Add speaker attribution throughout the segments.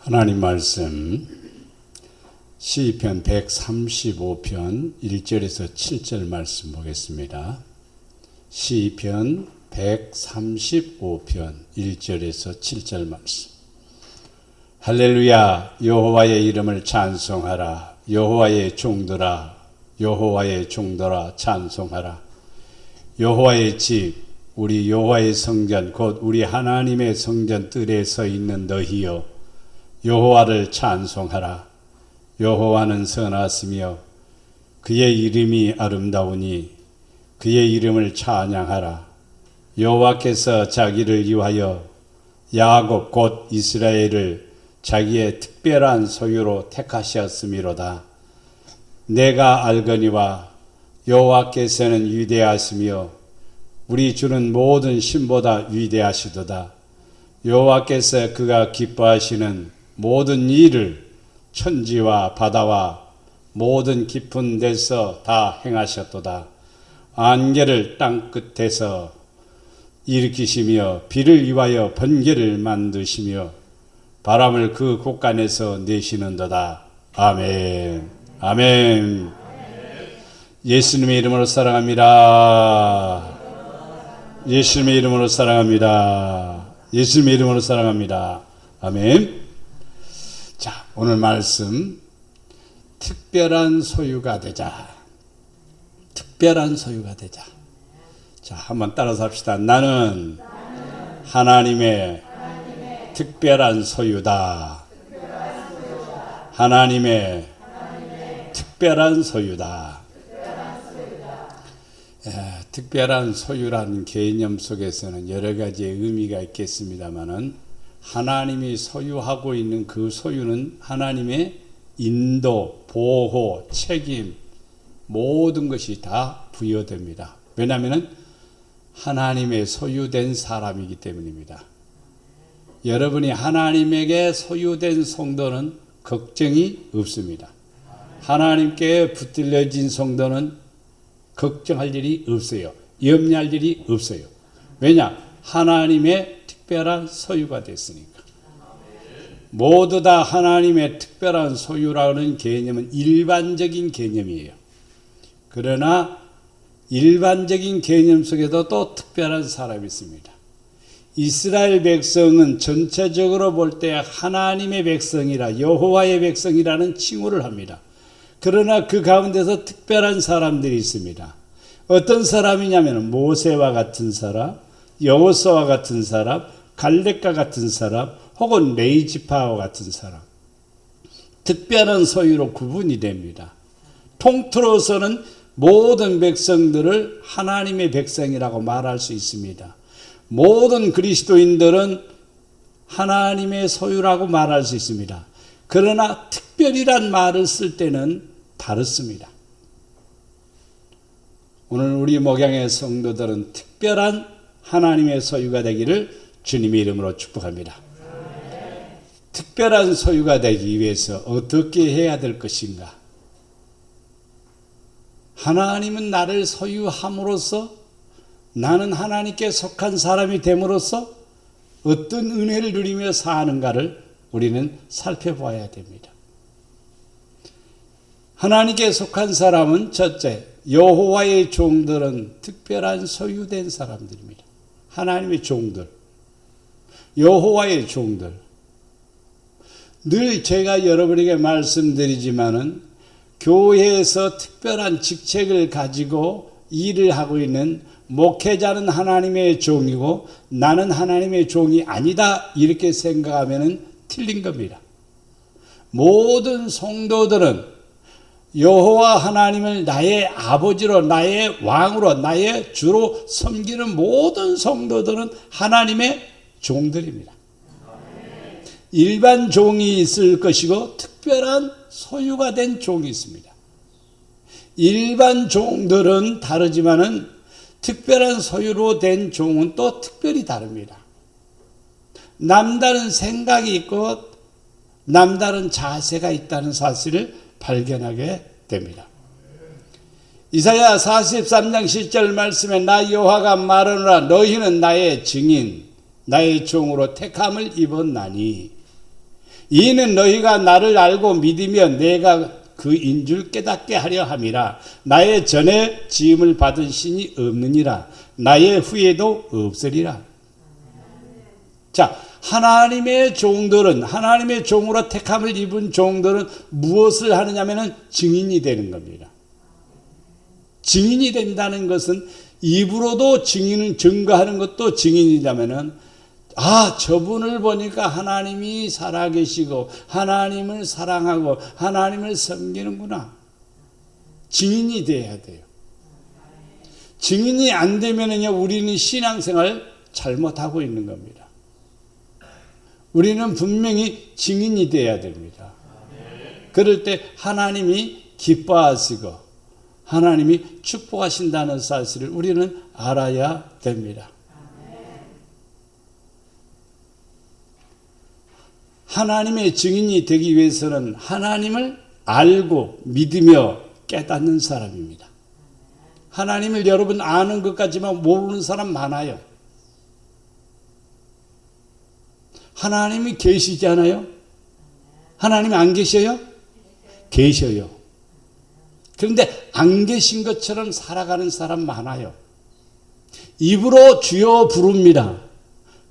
Speaker 1: 하나님 말씀 시편 135편 1절에서 7절 말씀 보겠습니다. 시편 135편 1절에서 7절 말씀. 할렐루야, 여호와의 이름을 찬송하라. 여호와의 종들아, 여호와의 종들아 찬송하라. 여호와의 집, 우리 여호와의 성전, 곧 우리 하나님의 성전 뜰에 서 있는 너희여, 여호와를 찬송하라. 여호와는 선하시며 그의 이름이 아름다우니 그의 이름을 찬양하라. 여호와께서 자기를 위하여 야곱 곧 이스라엘을 자기의 특별한 소유로 택하셨음이로다. 내가 알거니와 여호와께서는 위대하시며 우리 주는 모든 신보다 위대하시도다. 여호와께서 그가 기뻐하시는 모든 일을 천지와 바다와 모든 깊은 데서 다 행하셨도다. 안개를 땅 끝에서 일으키시며 비를 위하여 번개를 만드시며 바람을 그 곳간에서 내시는도다. 아멘. 아멘. 예수님의 이름으로 사랑합니다. 예수님의 이름으로 사랑합니다. 예수님의 이름으로 사랑합니다. 아멘. 자, 오늘 말씀 특별한 소유가 되자. 특별한 소유가 되자. 자, 한번 따라서 합시다. 나는 하나님의 특별한 소유다. 하나님의 특별한 소유다. 특별한 소유라는 개념 속에서는 여러 가지의 의미가 있겠습니다만은 하나님이 소유하고 있는 그 소유는 하나님의 인도, 보호, 책임 모든 것이 다 부여됩니다. 왜냐하면 하나님의 소유된 사람이기 때문입니다. 여러분이 하나님에게 소유된 성도는 걱정이 없습니다. 하나님께 붙들려진 성도는 걱정할 일이 없어요. 염려할 일이 없어요. 왜냐? 하나님의 특별한 소유가 됐으니까. 모두 다 하나님의 특별한 소유라는 개념은 일반적인 개념이에요. 그러나 일반적인 개념 속에도 또 특별한 사람이 있습니다. 이스라엘 백성은 전체적으로 볼 때 하나님의 백성이라, 여호와의 백성이라는 칭호를 합니다. 그러나 그 가운데서 특별한 사람들이 있습니다. 어떤 사람이냐면 모세와 같은 사람, 여호수아와 같은 사람, 갈렙과 같은 사람, 혹은 레위지파와 같은 사람. 특별한 소유로 구분이 됩니다. 통틀어서는 모든 백성들을 하나님의 백성이라고 말할 수 있습니다. 모든 그리스도인들은 하나님의 소유라고 말할 수 있습니다. 그러나 특별이란 말을 쓸 때는 다릅니다. 오늘 우리 목양의 성도들은 특별한 하나님의 소유가 되기를 주님의 이름으로 축복합니다. 특별한 소유가 되기 위해서 어떻게 해야 될 것인가? 하나님은 나를 소유함으로써 나는 하나님께 속한 사람이 됨으로써 어떤 은혜를 누리며 사는가를 우리는 살펴봐야 됩니다. 하나님께 속한 사람은 첫째, 여호와의 종들은 특별한 소유된 사람들입니다. 하나님의 종들, 여호와의 종들. 늘 제가 여러분에게 말씀드리지만은 교회에서 특별한 직책을 가지고 일을 하고 있는 목회자는 하나님의 종이고 나는 하나님의 종이 아니다 이렇게 생각하면 틀린 겁니다. 모든 성도들은 여호와 하나님을 나의 아버지로, 나의 왕으로, 나의 주로 섬기는 모든 성도들은 하나님의 종들입니다. 일반 종이 있을 것이고 특별한 소유가 된 종이 있습니다. 일반 종들은 다르지만은 특별한 소유로 된 종은 또 특별히 다릅니다. 남다른 생각이 있고 남다른 자세가 있다는 사실을 발견하게 됩니다. 이사야 43장 10절 말씀에 나 여호와가 말하노라 너희는 나의 증인 나의 종으로 택함을 입었나니 이는 너희가 나를 알고 믿으며 내가 그인 줄 깨닫게 하려 함이라. 나의 전에 지음을 받은 신이 없느니라. 나의 후에도 없으리라. 자, 하나님의 종들은, 하나님의 종으로 택함을 입은 종들은 무엇을 하느냐면은 증인이 되는 겁니다. 증인이 된다는 것은 입으로도 증인은 증거하는 것도 증인이라면은, 아, 저분을 보니까 하나님이 살아계시고 하나님을 사랑하고 하나님을 섬기는구나. 증인이 돼야 돼요. 증인이 안 되면은요, 우리는 신앙생활 잘못하고 있는 겁니다. 우리는 분명히 증인이 돼야 됩니다. 그럴 때 하나님이 기뻐하시고 하나님이 축복하신다는 사실을 우리는 알아야 됩니다. 하나님의 증인이 되기 위해서는 하나님을 알고 믿으며 깨닫는 사람입니다. 하나님을 여러분 아는 것 같지만 모르는 사람 많아요. 하나님이 계시지 않아요? 하나님이 안 계셔요? 계셔요. 그런데 안 계신 것처럼 살아가는 사람 많아요. 입으로 주여 부릅니다.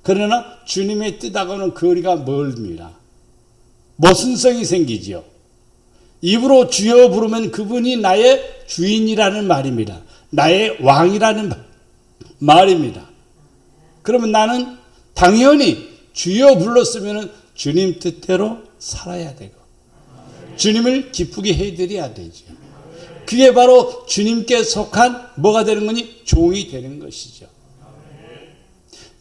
Speaker 1: 그러나 주님의 뜻하고는 거리가 멀습니다. 모순성이 생기지요. 입으로 주여 부르면 그분이 나의 주인이라는 말입니다. 나의 왕이라는 말입니다. 그러면 나는 당연히 주여 불렀으면 주님 뜻대로 살아야 되고 주님을 기쁘게 해드려야 되죠. 그게 바로 주님께 속한 뭐가 되는 거니? 종이 되는 것이죠.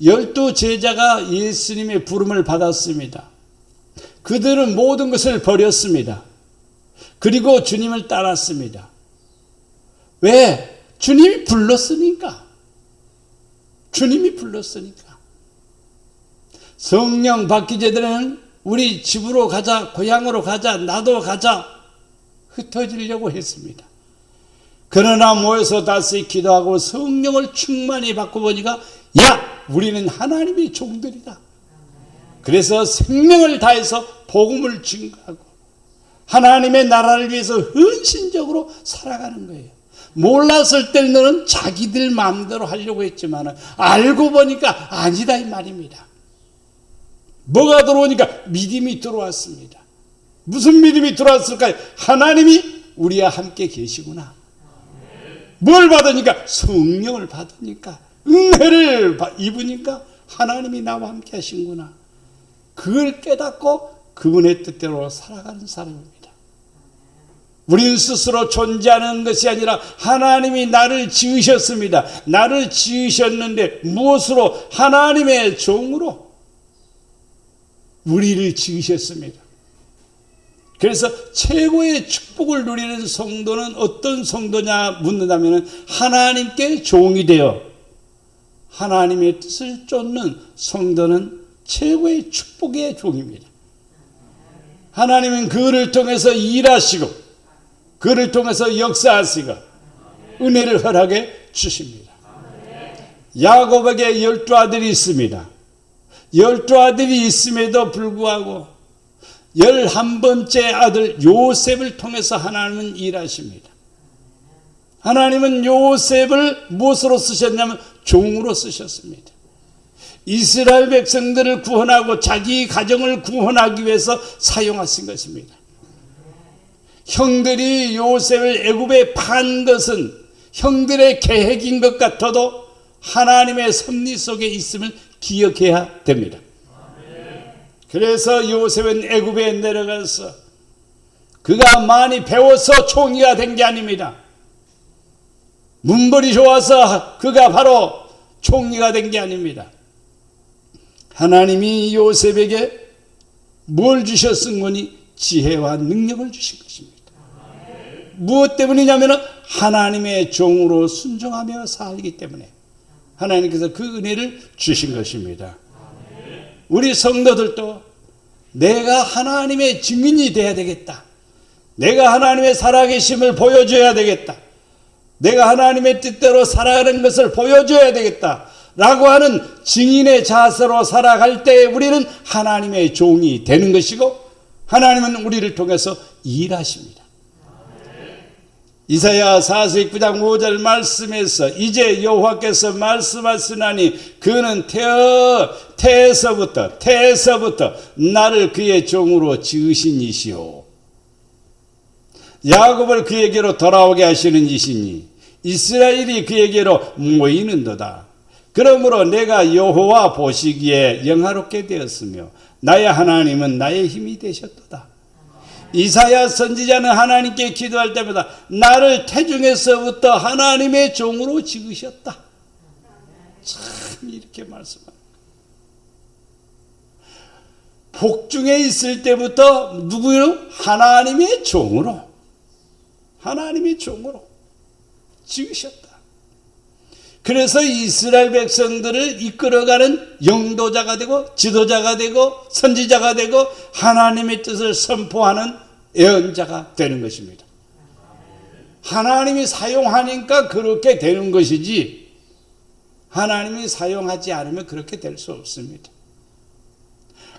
Speaker 1: 12 제자가 예수님의 부름을 받았습니다. 그들은 모든 것을 버렸습니다. 그리고 주님을 따랐습니다. 왜? 주님이 불렀으니까. 주님이 불렀으니까. 성령 받기 전에는 우리 집으로 가자, 고향으로 가자, 나도 가자 흩어지려고 했습니다. 그러나 모여서 다시 기도하고 성령을 충만히 받고 보니까 야! 우리는 하나님의 종들이다. 그래서 생명을 다해서 복음을 증거하고 하나님의 나라를 위해서 헌신적으로 살아가는 거예요. 몰랐을 때는 자기들 마음대로 하려고 했지만 알고 보니까 아니다 이 말입니다. 뭐가 들어오니까 믿음이 들어왔습니다. 무슨 믿음이 들어왔을까요? 하나님이 우리와 함께 계시구나. 뭘 받으니까? 성령을 받으니까, 은혜를 입으니까 하나님이 나와 함께 하신구나. 그걸 깨닫고 그분의 뜻대로 살아가는 사람입니다. 우리는 스스로 존재하는 것이 아니라 하나님이 나를 지으셨습니다. 나를 지으셨는데 무엇으로? 하나님의 종으로 우리를 지으셨습니다. 그래서 최고의 축복을 누리는 성도는 어떤 성도냐 묻는다면 하나님께 종이 되어 하나님의 뜻을 쫓는 성도는 최고의 축복의 종입니다. 하나님은 그를 통해서 일하시고 그를 통해서 역사하시고 은혜를 허락해 주십니다. 야곱에게 12아들이 있습니다. 12아들이 있음에도 불구하고 11번째 아들 요셉을 통해서 하나님은 일하십니다. 하나님은 요셉을 무엇으로 쓰셨냐면 종으로 쓰셨습니다. 이스라엘 백성들을 구원하고 자기 가정을 구원하기 위해서 사용하신 것입니다. 형들이 요셉을 애굽에 판 것은 형들의 계획인 것 같아도 하나님의 섭리 속에 있음을 기억해야 됩니다. 그래서 요셉은 애굽에 내려가서 그가 많이 배워서 총리가 된 게 아닙니다. 문벌이 좋아서 그가 바로 총리가 된 게 아닙니다. 하나님이 요셉에게 뭘 주셨은 거니? 지혜와 능력을 주신 것입니다. 무엇 때문이냐면 하나님의 종으로 순종하며 살기 때문에 하나님께서 그 은혜를 주신 것입니다. 우리 성도들도 내가 하나님의 증인이 되어야 되겠다. 내가 하나님의 살아계심을 보여줘야 되겠다. 내가 하나님의 뜻대로 살아가는 것을 보여줘야 되겠다. 라고 하는 증인의 자세로 살아갈 때 우리는 하나님의 종이 되는 것이고 하나님은 우리를 통해서 일하십니다. 이사야 49장 5절 말씀에서 이제 여호와께서 말씀하시나니 그는 태에서부터 나를 그의 종으로 지으신 이시오. 야곱을 그에게로 돌아오게 하시는 이시니 이스라엘이 그에게로 모이는도다. 그러므로 내가 여호와 보시기에 영화롭게 되었으며 나의 하나님은 나의 힘이 되셨도다. 이사야 선지자는 하나님께 기도할 때마다 나를 태중에서부터 하나님의 종으로 지으셨다. 참 이렇게 말씀합니다. 복중에 있을 때부터 누구요? 하나님의 종으로 지으셨다. 그래서 이스라엘 백성들을 이끌어가는 영도자가 되고 지도자가 되고 선지자가 되고 하나님의 뜻을 선포하는 예언자가 되는 것입니다. 하나님이 사용하니까 그렇게 되는 것이지 하나님이 사용하지 않으면 그렇게 될 수 없습니다.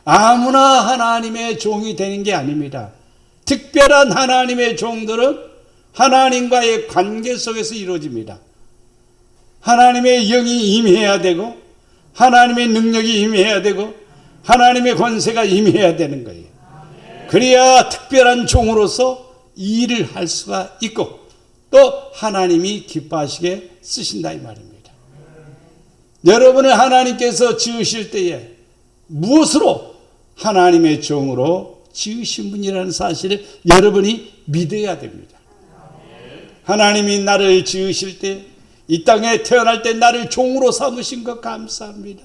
Speaker 1: 아무나 하나님의 종이 되는 게 아닙니다. 특별한 하나님의 종들은 하나님과의 관계 속에서 이루어집니다. 하나님의 영이 임해야 되고 하나님의 능력이 임해야 되고 하나님의 권세가 임해야 되는 거예요. 그래야 특별한 종으로서 일을 할 수가 있고 또 하나님이 기뻐하시게 쓰신다 이 말입니다. 여러분을 하나님께서 지으실 때에 무엇으로 하나님의 종으로 지으신 분이라는 사실을 여러분이 믿어야 됩니다. 하나님이 나를 지으실 때 이 땅에 태어날 때 나를 종으로 삼으신 것 감사합니다.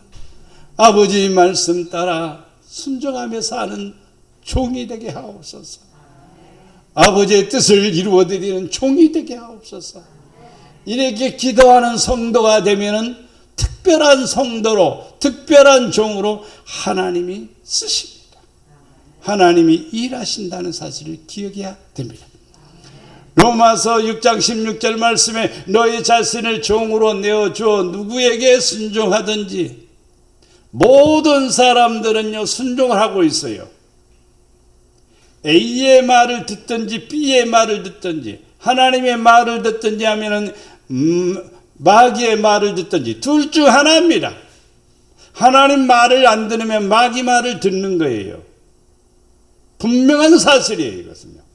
Speaker 1: 아버지 말씀 따라 순종하며 사는 종이 되게 하옵소서. 아버지의 뜻을 이루어드리는 종이 되게 하옵소서. 이렇게 기도하는 성도가 되면은 특별한 성도로 특별한 종으로 하나님이 쓰십니다. 하나님이 일하신다는 사실을 기억해야 됩니다. 로마서 6장 16절 말씀에 너희 자신을 종으로 내어주어 누구에게 순종하든지 모든 사람들은요 순종을 하고 있어요. A의 말을 듣든지 B의 말을 듣든지 하나님의 말을 듣든지 하면은 마귀의 말을 듣든지 둘 중 하나입니다. 하나님 말을 안 들으면 마귀 말을 듣는 거예요. 분명한 사실이에요. 이것은요.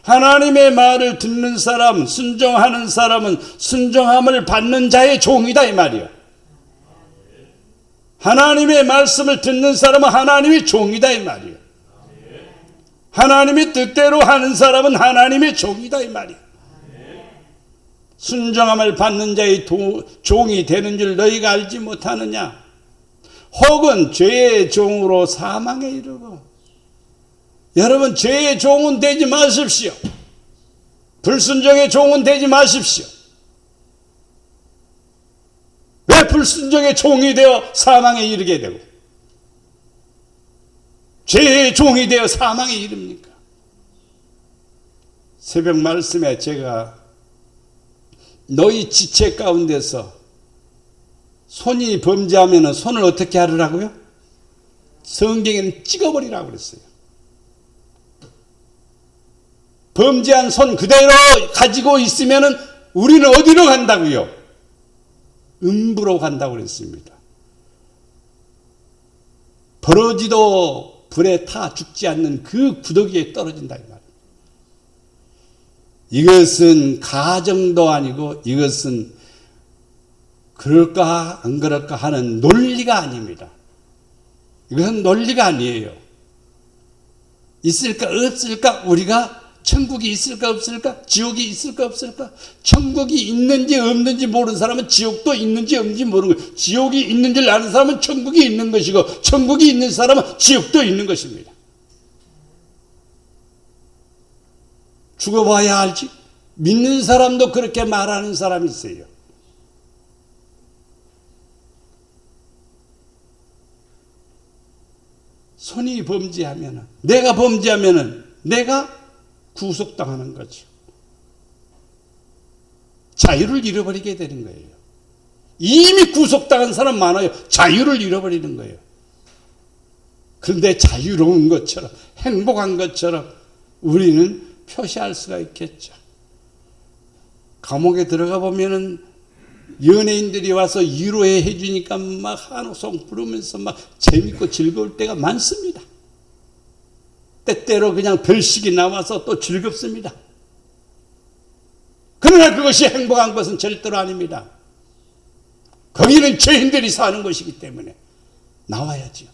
Speaker 1: 하나님의 말을 듣는 사람, 순종하는 사람은 순종함을 받는 자의 종이다 이 말이에요. 하나님의 말씀을 듣는 사람은 하나님의 종이다 이 말이에요. 하나님의 뜻대로 하는 사람은 하나님의 종이다 이 말이에요. 순종함을 받는 자의 종이 되는 줄 너희가 알지 못하느냐? 혹은 죄의 종으로 사망에 이르고. 여러분 죄의 종은 되지 마십시오. 불순종의 종은 되지 마십시오. 왜 불순종의 종이 되어 사망에 이르게 되고 죄의 종이 되어 사망에 이릅니까? 새벽 말씀에 제가 너희 지체 가운데서 손이 범죄하면 손을 어떻게 하라고요? 성경에는 찍어버리라고 그랬어요. 범죄한 손 그대로 가지고 있으면 우리는 어디로 간다고요? 음부로 간다고 그랬습니다. 버러지도 불에 타 죽지 않는 그 구더기에 떨어진다 이 말입니다. 이것은 가정도 아니고 이것은 그럴까 안 그럴까 하는 논리가 아닙니다. 이것은 논리가 아니에요. 있을까 없을까? 우리가 천국이 있을까 없을까? 지옥이 있을까 없을까? 천국이 있는지 없는지 모르는 사람은 지옥도 있는지 없는지 모르는 거예요. 지옥이 있는 줄 아는 사람은 천국이 있는 것이고 천국이 있는 사람은 지옥도 있는 것입니다. 죽어봐야 알지. 믿는 사람도 그렇게 말하는 사람이 있어요. 손이 범죄하면 내가 범죄하면 내가 구속당하는 거죠. 자유를 잃어버리게 되는 거예요. 이미 구속당한 사람 많아요. 자유를 잃어버리는 거예요. 그런데 자유로운 것처럼, 행복한 것처럼 우리는 표시할 수가 있겠죠. 감옥에 들어가 보면은 연예인들이 와서 위로해 주니까 막 한우송 부르면서 막 재밌고 즐거울 때가 많습니다. 때때로 그냥 별식이 나와서 또 즐겁습니다. 그러나 그것이 행복한 것은 절대로 아닙니다. 거기는 죄인들이 사는 것이기 때문에 나와야지요.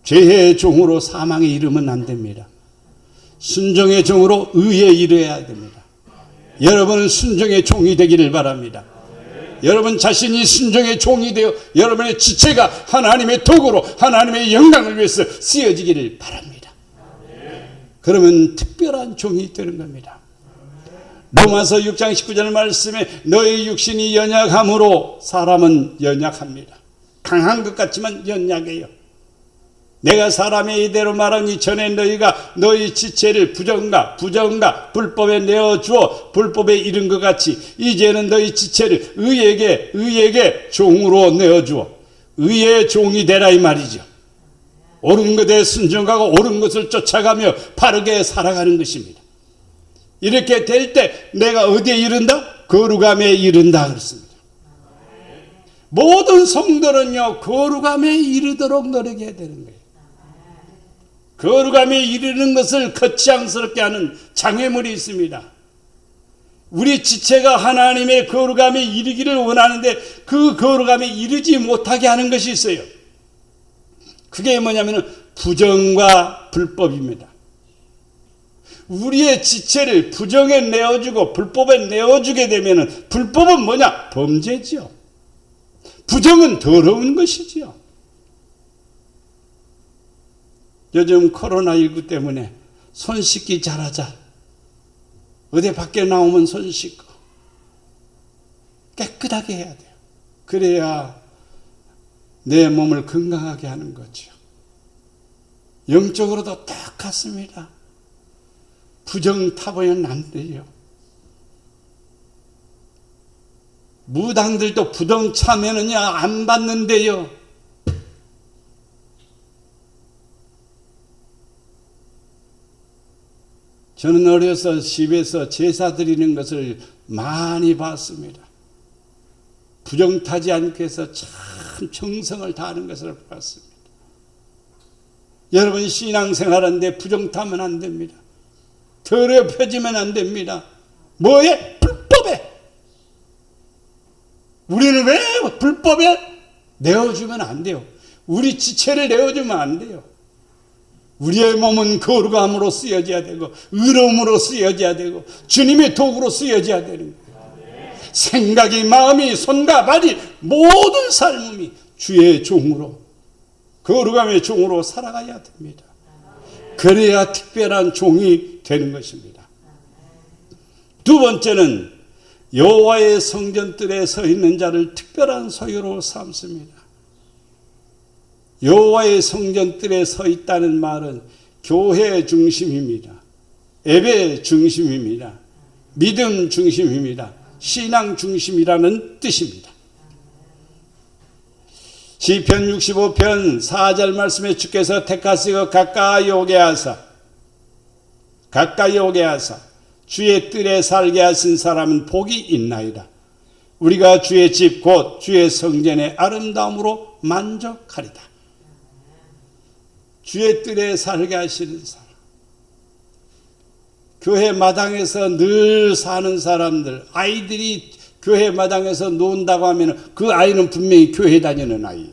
Speaker 1: 죄의 종으로 사망에 이르면 안 됩니다. 순종의 종으로 의에 이르어야 됩니다. 여러분은 순종의 종이 되기를 바랍니다. 여러분 자신이 순종의 종이 되어 여러분의 지체가 하나님의 도구로 하나님의 영광을 위해서 쓰여지기를 바랍니다. 그러면 특별한 종이 되는 겁니다. 로마서 6장 19절 말씀에 너의 육신이 연약함으로 사람은 연약합니다. 강한 것 같지만 연약해요. 내가 사람의 이대로 말하니 전에 너희가 너희 지체를 부정과 불법에 내어주어 불법에 이른 것 같이 이제는 너희 지체를 의에게 종으로 내어주어 의의 종이 되라 이 말이죠. 옳은 것에 순종하고 옳은 것을 쫓아가며 바르게 살아가는 것입니다. 이렇게 될 때 내가 어디에 이른다? 거룩함에 이른다 그렇습니다. 모든 성도는요 거룩함에 이르도록 노력해야 되는 거예요. 거룩함에 이르는 것을 거창스럽게 하는 장애물이 있습니다. 우리 지체가 하나님의 거룩함에 이르기를 원하는데 그 거룩함에 이르지 못하게 하는 것이 있어요. 그게 뭐냐면 부정과 불법입니다. 우리의 지체를 부정에 내어주고 불법에 내어주게 되면 불법은 뭐냐? 범죄지요. 부정은 더러운 것이지요. 요즘 코로나19 때문에 손 씻기 잘하자. 어디 밖에 나오면 손 씻고 깨끗하게 해야 돼요. 그래야 내 몸을 건강하게 하는 거죠. 영적으로도 똑같습니다. 부정 타보면 안 돼요. 무당들도 부정 차면은요 안 받는데요. 저는 어려서 집에서 제사 드리는 것을 많이 봤습니다. 부정 타지 않기 위해서 참 정성을 다하는 것을 봤습니다. 여러분 신앙생활하는데 부정 타면 안 됩니다. 더럽혀지면 안 됩니다. 뭐에? 불법에. 우리는 왜 불법에 내어주면 안 돼요. 우리 지체를 내어주면 안 돼요. 우리의 몸은 거룩함으로 쓰여져야 되고 의로움으로 쓰여져야 되고 주님의 도구로 쓰여져야 되는 거예요. 생각이 마음이 손과 발이 모든 삶이 주의 종으로 거룩함의 종으로 살아가야 됩니다. 그래야 특별한 종이 되는 것입니다. 두 번째는 여호와의 성전뜰에 서 있는 자를 특별한 소유로 삼습니다. 여호와의 성전뜰에 서 있다는 말은 교회 중심입니다. 예배 중심입니다. 믿음 중심입니다. 신앙 중심이라는 뜻입니다. 시편 65편 4절 말씀에 주께서 택하시고 가까이 오게 하사 주의 뜰에 살게 하신 사람은 복이 있나이다. 우리가 주의 집 곧 주의 성전의 아름다움으로 만족하리다. 주의 뜰에 살게 하시는 사람, 교회 마당에서 늘 사는 사람들, 아이들이 교회 마당에서 논다고 하면 그 아이는 분명히 교회 다니는 아이예요.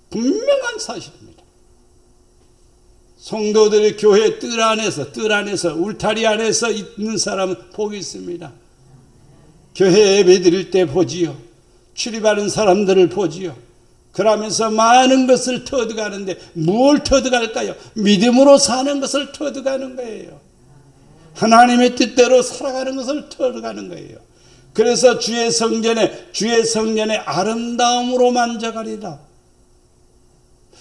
Speaker 1: 분명한 사실입니다. 성도들이 교회 뜰 안에서 울타리 안에서 있는 사람은 복이 있습니다. 교회 예배 드릴 때 보지요. 출입하는 사람들을 보지요. 그러면서 많은 것을 터득하는데 뭘 터득할까요? 믿음으로 사는 것을 터득하는 거예요. 하나님의 뜻대로 살아가는 것을 터득하는 거예요. 그래서 주의 성전의 아름다움으로 만족하리라.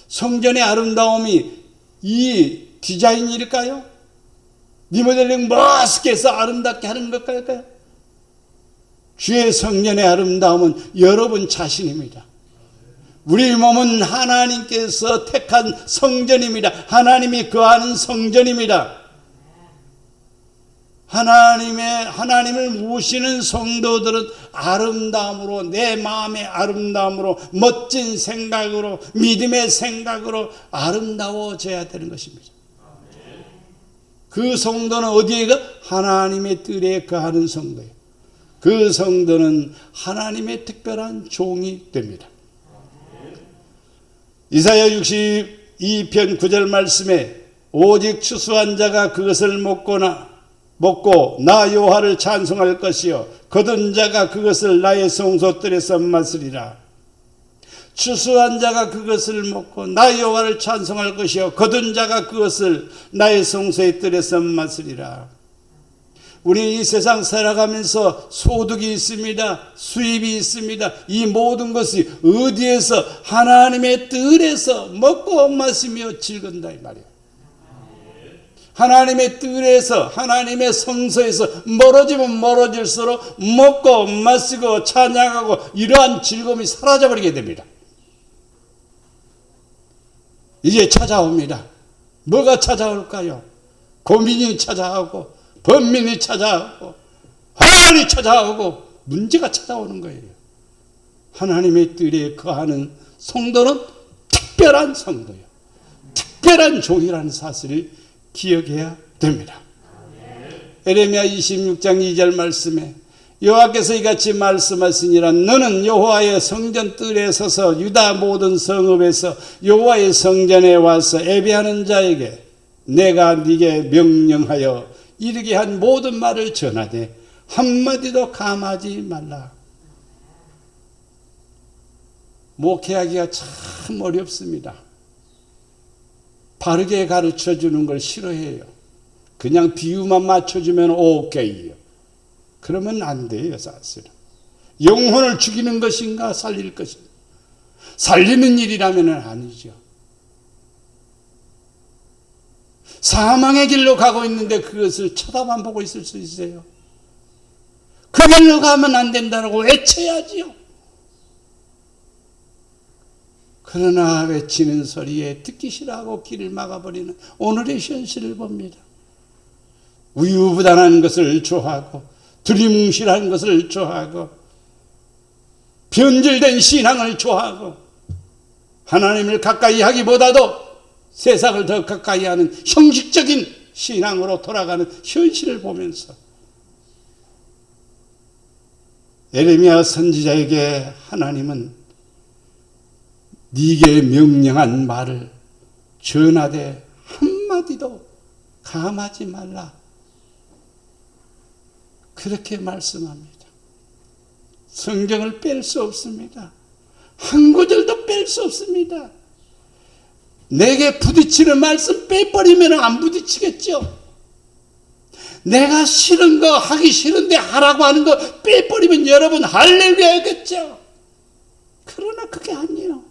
Speaker 1: 성전의 아름다움이 이 디자인일까요? 리모델링 멋있게 해서 아름답게 하는 것일까요? 주의 성전의 아름다움은 여러분 자신입니다. 우리 몸은 하나님께서 택한 성전입니다. 하나님이 거하는 성전입니다. 하나님을 모시는 성도들은 아름다움으로, 내 마음의 아름다움으로, 멋진 생각으로, 믿음의 생각으로 아름다워져야 되는 것입니다. 그 성도는 어디에 가? 하나님의 뜰에 거하는 성도예요. 그 성도는 하나님의 특별한 종이 됩니다. 이사야 62편 9절 말씀에 오직 추수한 자가 그것을 먹고 나 여호와를 찬송할 것이요 거둔 자가 그것을 나의 성소뜰에서 맛으리라. 추수한 자가 그것을 먹고 나 여호와를 찬송할 것이요 거둔 자가 그것을 나의 성소의 뜰에서 맛으리라. 우리 이 세상 살아가면서 소득이 있습니다. 수입이 있습니다. 이 모든 것이 어디에서? 하나님의 뜰에서 먹고 마시며 즐건다 이 말이에요. 하나님의 뜰에서, 하나님의 성소에서 멀어지면 멀어질수록 먹고 마시고 찬양하고 이러한 즐거움이 사라져버리게 됩니다. 이제 찾아옵니다. 뭐가 찾아올까요? 고민이 찾아오고, 번민이 찾아오고, 화환이 찾아오고, 문제가 찾아오는 거예요. 하나님의 뜰에 거하는 성도는 특별한 성도예요. 특별한 종이라는 사실을 기억해야 됩니다. 에레미야 26장 2절 말씀에 여호와께서 이같이 말씀하시니라. 너는 여호와의 성전 뜰에 서서 유다 모든 성읍에서 여호와의 성전에 와서 예배하는 자에게 내가 네게 명령하여 이르게 한 모든 말을 전하되 한마디도 감하지 말라. 목회하기가 참 어렵습니다. 바르게 가르쳐주는 걸 싫어해요. 그냥 비유만 맞춰주면 오케이요. 그러면 안 돼요, 사실은. 영혼을 죽이는 것인가, 살릴 것인가? 살리는 일이라면 아니죠. 사망의 길로 가고 있는데 그것을 쳐다만 보고 있을 수 있어요. 그 길로 가면 안 된다고 외쳐야지요. 그러나 외치는 소리에 듣기 싫어하고 길을 막아버리는 오늘의 현실을 봅니다. 우유부단한 것을 좋아하고 두리뭉실한 것을 좋아하고 변질된 신앙을 좋아하고 하나님을 가까이 하기보다도 세상을 더 가까이 하는 형식적인 신앙으로 돌아가는 현실을 보면서 에레미야 선지자에게 하나님은 네게 명령한 말을 전하되 한마디도 감하지 말라. 그렇게 말씀합니다. 성경을 뺄 수 없습니다. 한 구절도 뺄 수 없습니다. 내게 부딪히는 말씀 빼버리면 안 부딪히겠죠. 내가 싫은 거 하기 싫은데 하라고 하는 거 빼버리면 여러분 할렐루야겠죠. 그러나 그게 아니에요.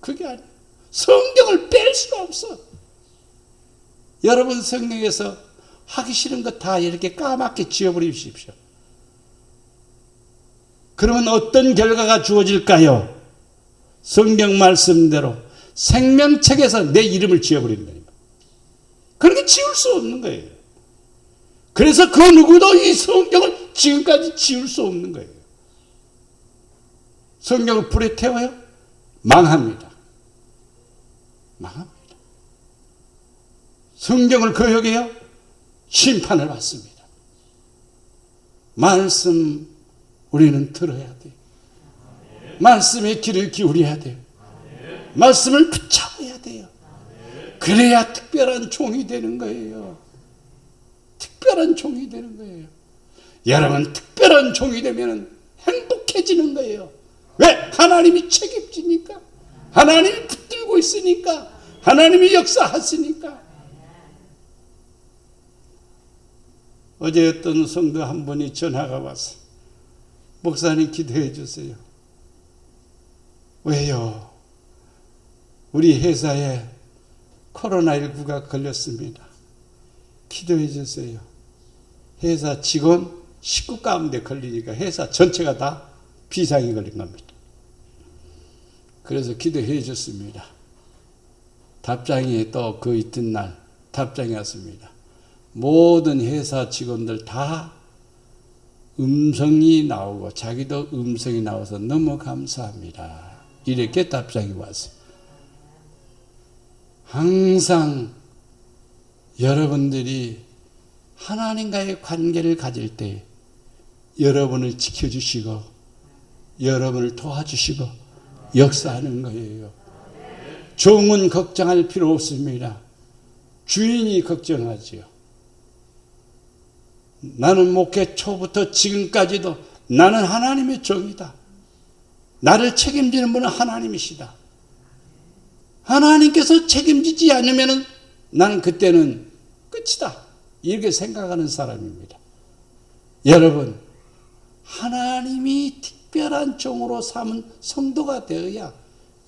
Speaker 1: 그게 아니에요. 성경을 뺄 수가 없어. 여러분 성경에서 하기 싫은 거 다 이렇게 까맣게 지워버리십시오. 그러면 어떤 결과가 주어질까요? 성경 말씀대로 생명책에서 내 이름을 지워버린다. 그렇게 지울 수 없는 거예요. 그래서 그 누구도 이 성경을 지금까지 지울 수 없는 거예요. 성경을 불에 태워요? 망합니다. 망합니다. 성경을 거역해요? 심판을 받습니다. 말씀 우리는 들어야 돼요. 말씀에 귀를 기울여야 돼요. 말씀을 붙잡아야 돼요. 그래야 특별한 종이 되는 거예요. 특별한 종이 되는 거예요. 여러분 특별한 종이 되면 행복해지는 거예요. 왜? 하나님이 책임지니까. 하나님이 붙들고 있으니까. 하나님이 역사하시니까. 어제 어떤 성도 한 분이 전화가 와서 목사님 기도해 주세요. 왜요? 우리 회사에 코로나19가 걸렸습니다. 기도해 주세요. 회사 직원 19 가운데 걸리니까 회사 전체가 다 비상이 걸린 겁니다. 그래서 기도해 줬습니다. 답장이 또 그 이튿날 답장이 왔습니다. 모든 회사 직원들 다 음성이 나오고 자기도 음성이 나와서 너무 감사합니다. 이렇게 답장이 왔어요. 항상 여러분들이 하나님과의 관계를 가질 때 여러분을 지켜주시고 여러분을 도와주시고 역사하는 거예요. 종은 걱정할 필요 없습니다. 주인이 걱정하지요. 나는 목회 초부터 지금까지도 나는 하나님의 종이다. 나를 책임지는 분은 하나님이시다. 하나님께서 책임지지 않으면 나는 그때는 끝이다. 이렇게 생각하는 사람입니다. 여러분, 하나님이 특별한 종으로 삼은 성도가 되어야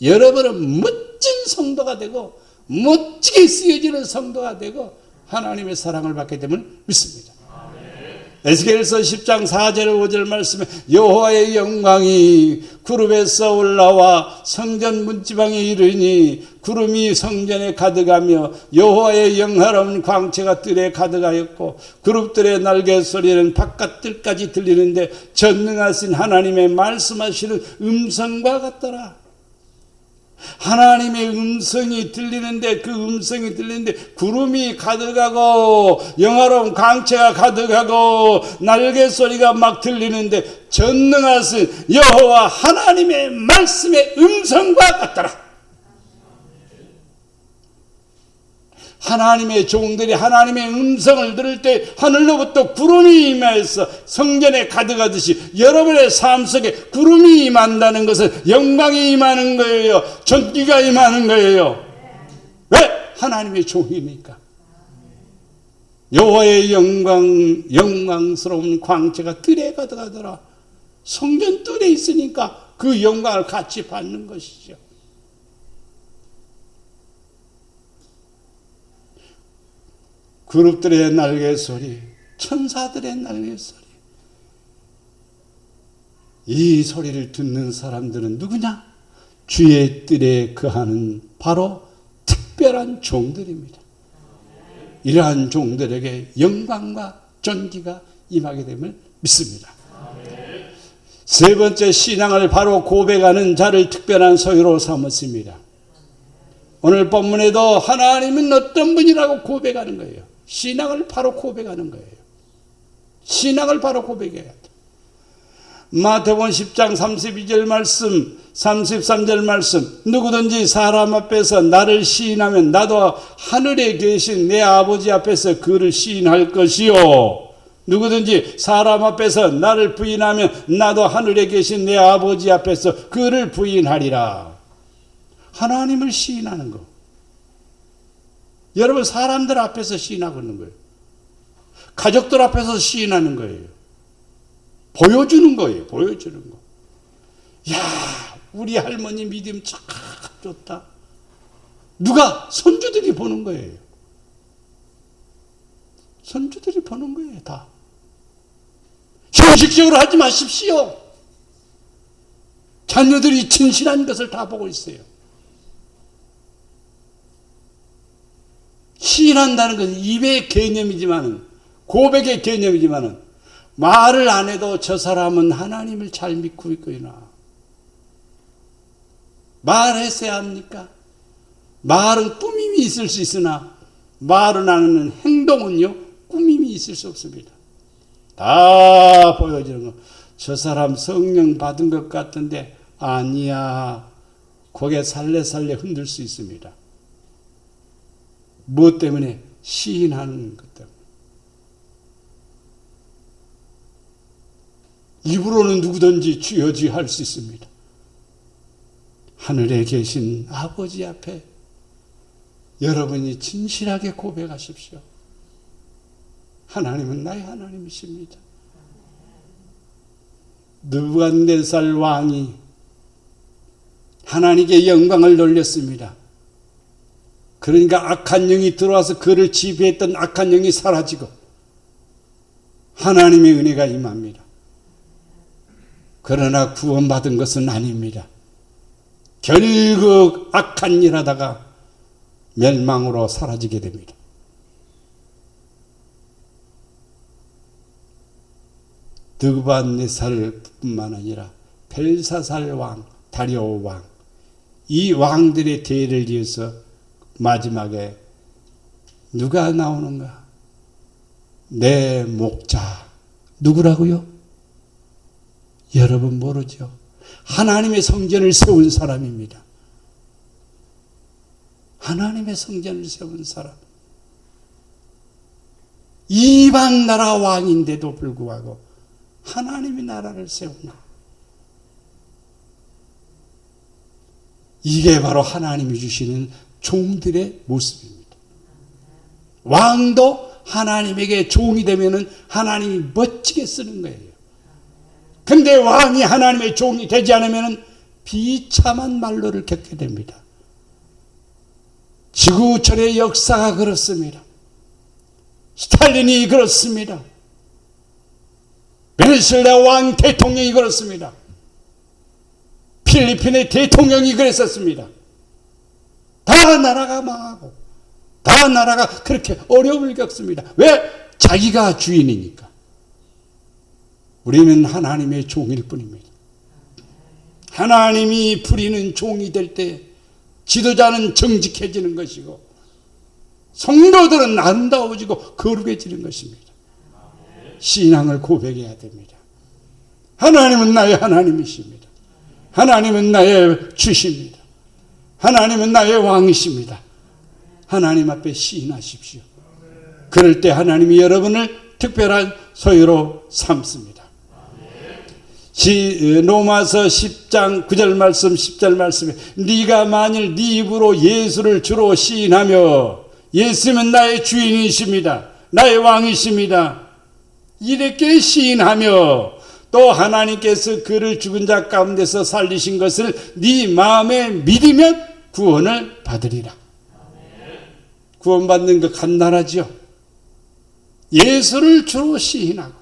Speaker 1: 여러분은 멋진 성도가 되고 멋지게 쓰여지는 성도가 되고 하나님의 사랑을 받게 됨을 믿습니다. 에스겔서 10장 4절 5절 말씀에 여호와의 영광이 구름에서 올라와 성전 문지방에 이르니 구름이 성전에 가득하며 여호와의 영화로운 광채가 뜰에 가득하였고 그룹들의 날개 소리는 바깥 뜰까지 들리는데 전능하신 하나님의 말씀하시는 음성과 같더라. 하나님의 음성이 들리는데 그 음성이 들리는데 구름이 가득하고 영화로운 광채가 가득하고 날개 소리가 막 들리는데 전능하신 여호와 하나님의 말씀의 음성과 같더라. 하나님의 종들이 하나님의 음성을 들을 때 하늘로부터 구름이 임하여서 성전에 가득하듯이 여러분의 삶 속에 구름이 임한다는 것은 영광이 임하는 거예요. 전기가 임하는 거예요. 왜? 하나님의 종이니까. 여호와의 영광스러운 광채가 뜰에 가득하더라. 성전 뜰에 있으니까 그 영광을 같이 받는 것이죠. 그룹들의 날개 소리, 천사들의 날개 소리. 이 소리를 듣는 사람들은 누구냐? 주의 뜰에 거하는 바로 특별한 종들입니다. 이러한 종들에게 영광과 존귀가 임하게 됨을 믿습니다. 세 번째, 신앙을 바로 고백하는 자를 특별한 소유로 삼았습니다. 오늘 본문에도 하나님은 어떤 분이라고 고백하는 거예요. 신앙을 바로 고백하는 거예요. 신앙을 바로 고백해야 돼. 마태복음 10장 32절 말씀, 33절 말씀, 누구든지 사람 앞에서 나를 시인하면 나도 하늘에 계신 내 아버지 앞에서 그를 시인할 것이요. 누구든지 사람 앞에서 나를 부인하면 나도 하늘에 계신 내 아버지 앞에서 그를 부인하리라. 하나님을 시인하는 거. 여러분, 사람들 앞에서 시인하고 있는 거예요. 가족들 앞에서 시인하는 거예요. 보여주는 거예요. 보여주는 거. 야, 우리 할머니 믿음 참 좋다. 누가? 손주들이 보는 거예요. 손주들이 보는 거예요, 다. 형식적으로 하지 마십시오. 자녀들이 진실한 것을 다 보고 있어요. 시인한다는 것은 입의 개념이지만, 고백의 개념이지만 말을 안 해도 저 사람은 하나님을 잘 믿고 있구나. 말했어야 합니까? 말은 꾸밈이 있을 수 있으나 말은 안 하는 행동은요, 꾸밈이 있을 수 없습니다. 다 보여지는 거. 저 사람 성령 받은 것 같은데 아니야. 고개 살래살래 흔들 수 있습니다. 무엇 때문에? 시인하는 것 때문에. 입으로는 누구든지 주여 주여 할 수 있습니다. 하늘에 계신 아버지 앞에 여러분이 진실하게 고백하십시오. 하나님은 나의 하나님이십니다. 느부갓네살 왕이 하나님께 영광을 돌렸습니다. 그러니까 악한 영이 들어와서 그를 지배했던 악한 영이 사라지고 하나님의 은혜가 임합니다. 그러나 구원받은 것은 아닙니다. 결국 악한 일 하다가 멸망으로 사라지게 됩니다. 느부갓네살뿐만 아니라 벨사살 왕, 다리오 왕, 이 왕들의 대를 이어서 마지막에 누가 나오는가? 내 목자. 누구라고요? 여러분 모르죠? 하나님의 성전을 세운 사람입니다. 하나님의 성전을 세운 사람. 이방 나라 왕인데도 불구하고 하나님의 나라를 세우나. 이게 바로 하나님이 주시는 종들의 모습입니다. 왕도 하나님에게 종이 되면은 하나님이 멋지게 쓰는 거예요. 근데 왕이 하나님의 종이 되지 않으면은 비참한 말로를 겪게 됩니다. 지구촌의 역사가 그렇습니다. 스탈린이 그렇습니다. 베네수엘라 왕 대통령이 그렇습니다. 필리핀의 대통령이 그랬었습니다. 다 나라가 망하고 다 나라가 그렇게 어려움을 겪습니다. 왜? 자기가 주인이니까. 우리는 하나님의 종일 뿐입니다. 하나님이 부리는 종이 될 때 지도자는 정직해지는 것이고 성도들은 아름다워지고 거룩해지는 것입니다. 신앙을 고백해야 됩니다. 하나님은 나의 하나님이십니다. 하나님은 나의 주십니다. 하나님은 나의 왕이십니다. 하나님 앞에 시인하십시오. 그럴 때 하나님이 여러분을 특별한 소유로 삼습니다. 로마서 10장 9절 말씀 10절 말씀에 네가 만일 네 입으로 예수를 주로 시인하며 예수는 나의 주인이십니다. 나의 왕이십니다. 이렇게 시인하며 또 하나님께서 그를 죽은 자 가운데서 살리신 것을 네 마음에 믿으면 구원을 받으리라. 구원받는 것 간단하죠. 예수를 주로 시인하고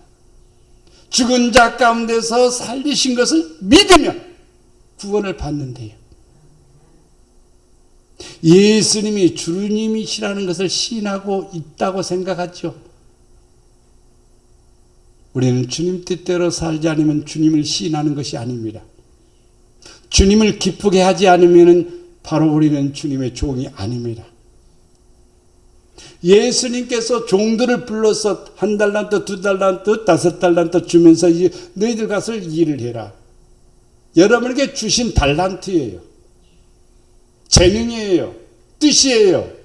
Speaker 1: 죽은 자 가운데서 살리신 것을 믿으면 구원을 받는데요. 예수님이 주님이시라는 것을 시인하고 있다고 생각하죠. 우리는 주님 뜻대로 살지 않으면 주님을 시인하는 것이 아닙니다. 주님을 기쁘게 하지 않으면 바로 우리는 주님의 종이 아닙니다. 예수님께서 종들을 불러서 1달란트, 2달란트, 5달란트 주면서 너희들 가서 일을 해라. 여러분에게 주신 달란트예요. 재능이에요. 뜻이에요.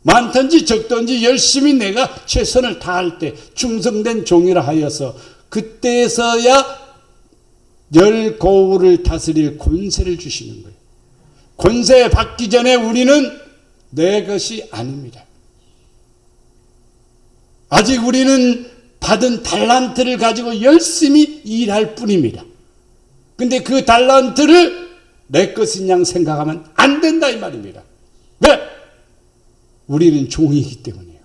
Speaker 1: 많든지 적든지 열심히 내가 최선을 다할 때 충성된 종이라 하여서 그때서야 열 고울을 다스릴 권세를 주시는 거예요. 권세 받기 전에 우리는 내 것이 아닙니다. 아직 우리는 받은 달란트를 가지고 열심히 일할 뿐입니다. 근데 그 달란트를 내 것인 양 생각하면 안 된다 이 말입니다. 왜? 우리는 종이기 때문이에요.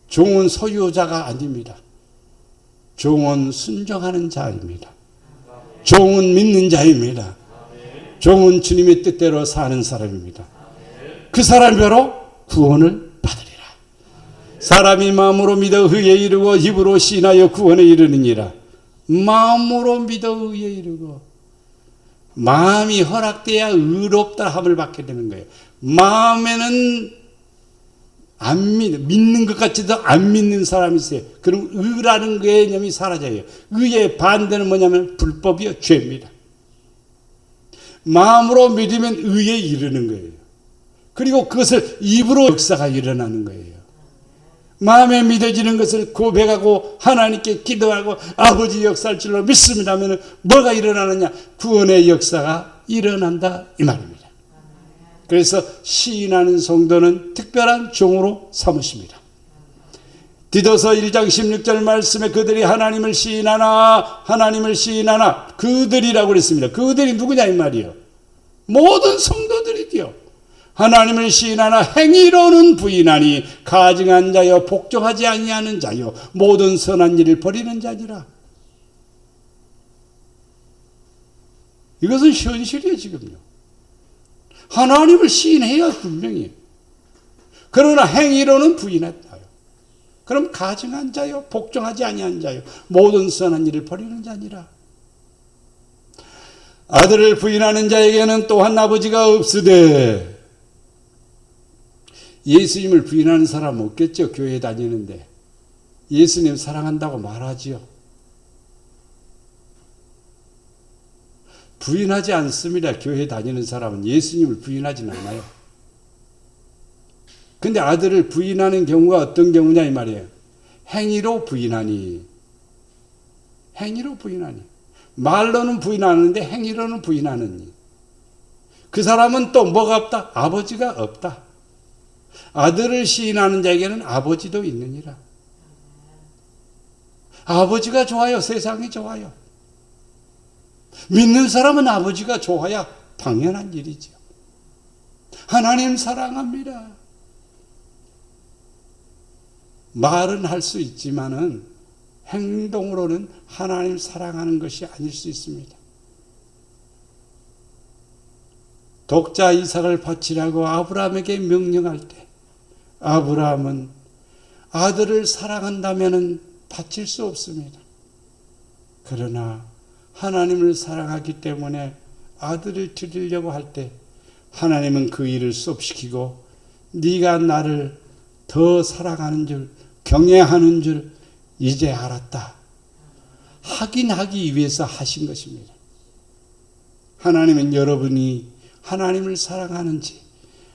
Speaker 1: 종은 소유자가 아닙니다. 종은 순종하는 자입니다. 종은 믿는 자입니다. 종은 주님의 뜻대로 사는 사람입니다. 그 사람이 바로 구원을 받으리라. 사람이 마음으로 믿어 의에 이르고 입으로 시인하여 구원에 이르느니라. 마음으로 믿어 의에 이르고 마음이 허락돼야 의롭다 함을 받게 되는 거예요. 마음에는 안 믿는 것 같지도 안 믿는 사람이 있어요. 그럼 의라는 개념이 사라져요. 의의 반대는 뭐냐면 불법이요, 죄입니다. 마음으로 믿으면 의에 이르는 거예요. 그리고 그것을 입으로 역사가 일어나는 거예요. 마음에 믿어지는 것을 고백하고 하나님께 기도하고 아버지 역사할 줄로 믿습니다 하면 뭐가 일어나느냐? 구원의 역사가 일어난다 이 말입니다. 그래서 시인하는 성도는 특별한 종으로 삼으십니다. 디도서 1장 16절 말씀에 그들이 하나님을 시인하나 그들이라고 그랬습니다. 그들이 누구냐 이 말이에요. 모든 성도들이지요. 하나님을 시인하나 행위로는 부인하니 가증한 자여 복종하지 아니하는 자여 모든 선한 일을 버리는 자니라. 이것은 현실이에요, 지금요. 하나님을 시인해야 분명히. 그러나 행위로는 부인했다요. 그럼 가증한 자요, 복종하지 아니한 자요, 모든 선한 일을 버리는 자니라. 아들을 부인하는 자에게는 또한 아버지가 없으되, 예수님을 부인하는 사람 없겠죠, 교회 다니는데. 예수님 사랑한다고 말하지요. 부인하지 않습니다. 교회 다니는 사람은 예수님을 부인하진 않아요. 근데 아들을 부인하는 경우가 어떤 경우냐 이 말이에요. 행위로 부인하니. 행위로 부인하니. 말로는 부인하는데 행위로는 부인하느니. 그 사람은 또 뭐가 없다? 아버지가 없다. 아들을 시인하는 자에게는 아버지도 있느니라. 아버지가 좋아요. 세상이 좋아요. 믿는 사람은 아버지가 좋아야 당연한 일이죠. 하나님 사랑합니다. 말은 할 수 있지만은 행동으로는 하나님 사랑하는 것이 아닐 수 있습니다. 독자 이삭을 바치라고 아브라함에게 명령할 때 아브라함은 아들을 사랑한다면은 바칠 수 없습니다. 그러나 하나님을 사랑하기 때문에 아들을 드리려고 할 때 하나님은 그 일을 스톱시키고 네가 나를 더 사랑하는 줄, 경외하는 줄 이제 알았다. 확인하기 위해서 하신 것입니다. 하나님은 여러분이 하나님을 사랑하는지,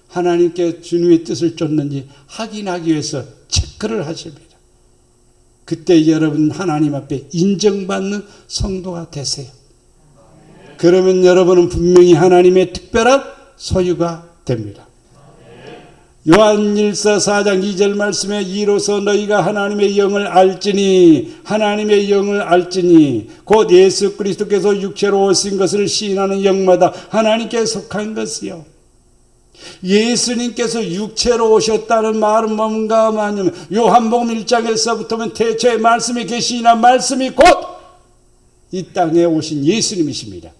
Speaker 1: 하나님께 주님의 뜻을 쫓는지 확인하기 위해서 체크를 하십니다. 그때 여러분 하나님 앞에 인정받는 성도가 되세요. 그러면 여러분은 분명히 하나님의 특별한 소유가 됩니다. 요한일서 4장 2절 말씀에 이로써 너희가 하나님의 영을 알지니 하나님의 영을 알지니 곧 예수 그리스도께서 육체로 오신 것을 시인하는 영마다 하나님께 속한 것이요. 예수님께서 육체로 오셨다는 말은 뭔가 하냐면 요한복음 1장에서부터는 태초에 말씀이 계시나 말씀이 곧 이 땅에 오신 예수님이십니다.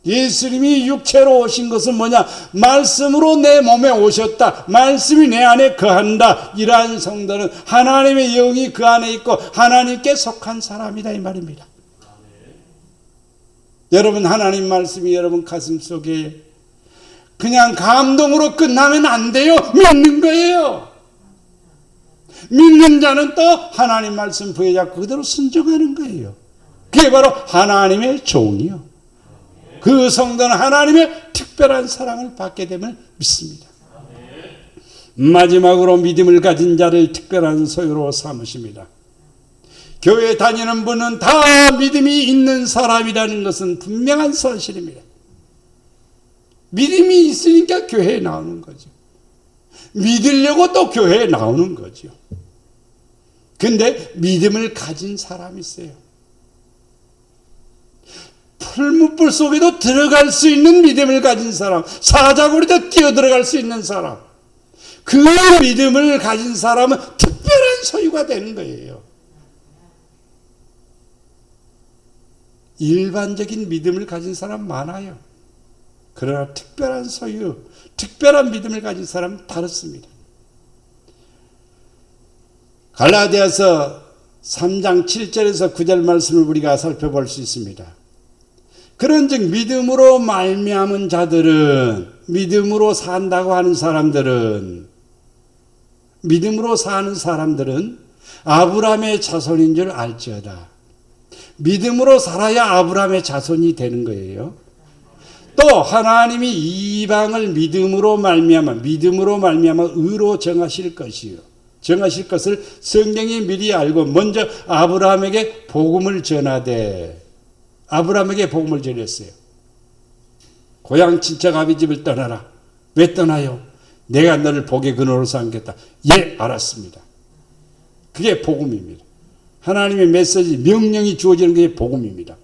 Speaker 1: 예수님이 육체로 오신 것은 뭐냐? 말씀으로 내 몸에 오셨다. 말씀이 내 안에 거한다. 이러한 성도는 하나님의 영이 그 안에 있고 하나님께 속한 사람이다 이 말입니다. 여러분 하나님 말씀이 여러분 가슴속에 그냥 감동으로 끝나면 안 돼요. 믿는 거예요. 믿는 자는 또 하나님 말씀 부여잡고 그대로 순종하는 거예요. 그게 바로 하나님의 종이요. 그 성도는 하나님의 특별한 사랑을 받게 됨을 믿습니다. 마지막으로 믿음을 가진 자를 특별한 소유로 삼으십니다. 교회 다니는 분은 다 믿음이 있는 사람이라는 것은 분명한 사실입니다. 믿음이 있으니까 교회에 나오는 거죠. 믿으려고 또 교회에 나오는 거죠. 근데 믿음을 가진 사람이 있어요. 풀무불 속에도 들어갈 수 있는 믿음을 가진 사람, 사자고리도 뛰어들어갈 수 있는 사람, 그 믿음을 가진 사람은 특별한 소유가 되는 거예요. 일반적인 믿음을 가진 사람 많아요. 그러나 특별한 소유, 특별한 믿음을 가진 사람은 다릅니다. 갈라디아서 3장 7절에서 9절 말씀을 우리가 살펴볼 수 있습니다. 그런즉 믿음으로 말미암은 자들은, 믿음으로 산다고 하는 사람들은, 믿음으로 사는 사람들은 아브라함의 자손인 줄 알지어다. 믿음으로 살아야 아브라함의 자손이 되는 거예요. 또 하나님이 이방을 믿음으로 말미암아 의로 정하실 것이요. 정하실 것을 성경이 미리 알고 먼저 아브라함에게 복음을 전하되, 아브라함에게 복음을 전했어요. 고향 친척 아비 집을 떠나라. 왜 떠나요? 내가 너를 복의 근원으로 삼겠다. 예, 알았습니다. 그게 복음입니다. 하나님의 메시지, 명령이 주어지는 게 복음입니다.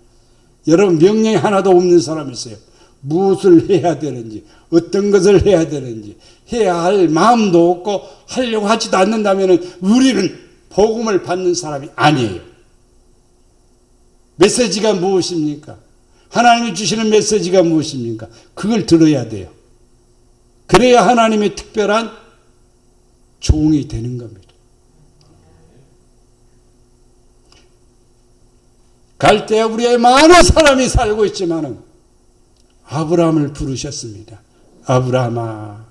Speaker 1: 여러분 명령이 하나도 없는 사람이 있어요. 무엇을 해야 되는지, 어떤 것을 해야 되는지 해야 할 마음도 없고 하려고 하지도 않는다면 우리는 복음을 받는 사람이 아니에요. 메시지가 무엇입니까? 하나님이 주시는 메시지가 무엇입니까? 그걸 들어야 돼요. 그래야 하나님의 특별한 종이 되는 겁니다. 갈대아 우리에 많은 사람이 살고 있지만은 아브라함을 부르셨습니다. 아브라함아,